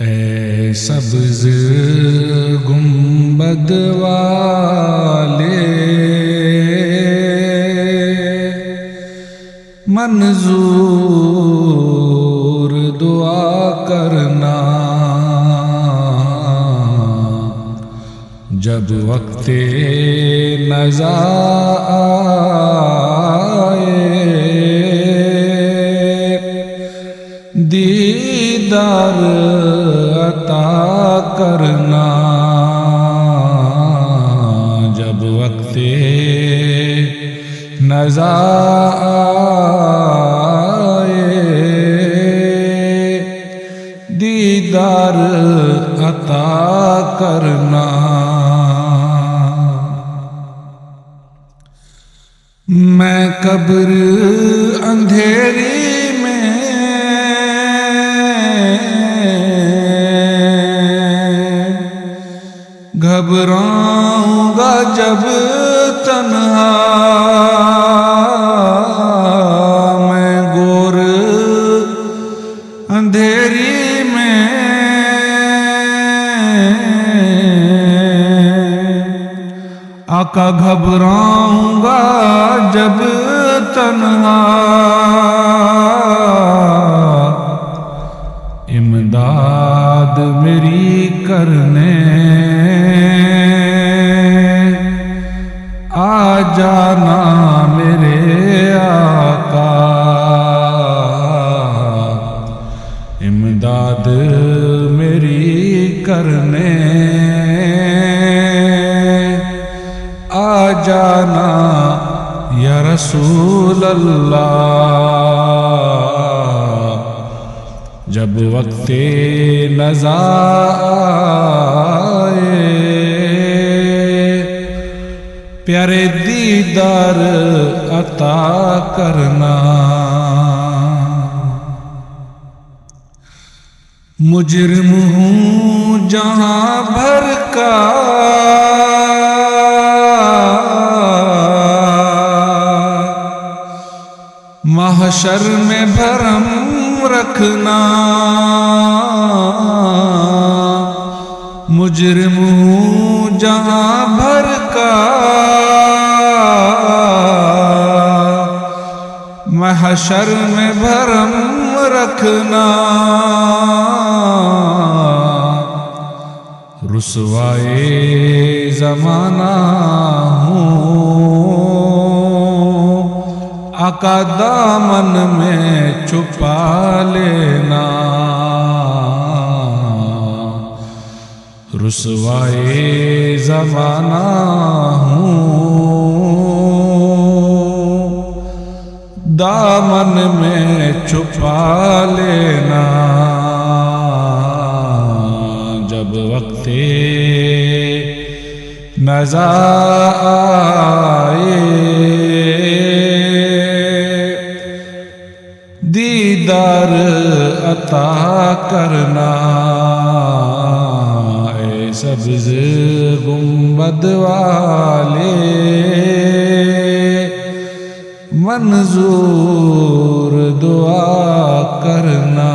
اے سبز گنبد والے منظور دعا کرنا، جب وقت نزا آئے دیدار عطا کرنا، جب وقت نزا آئے دیدار عطا کرنا۔ میں قبر اندھیری میں گھبراؤں گا جب تنہا، میں گور اندھیری میں آقا گھبراؤں گا جب تنہا، امداد میری کرنے آ جانا میرے آقا، امداد میری کرنے آ جانا یا رسول اللہ، جب وقت نزا آئے پیارے دیدار عطا کرنا۔ مجرم ہوں جہاں بھر کا محشر میں بھرم رکھنا، مجرم ہوں جہاں بھر کا محشر میں بھرم رکھنا، رسوائے زمانہ ہوں آقا دامن میں چھپا لینا، رسوائے زمانہ ہوں دامن میں چھپا لینا، جب وقت نزا آئے دیدار عطا کرنا۔ اے سبز گنبد والے منظور دعا کرنا۔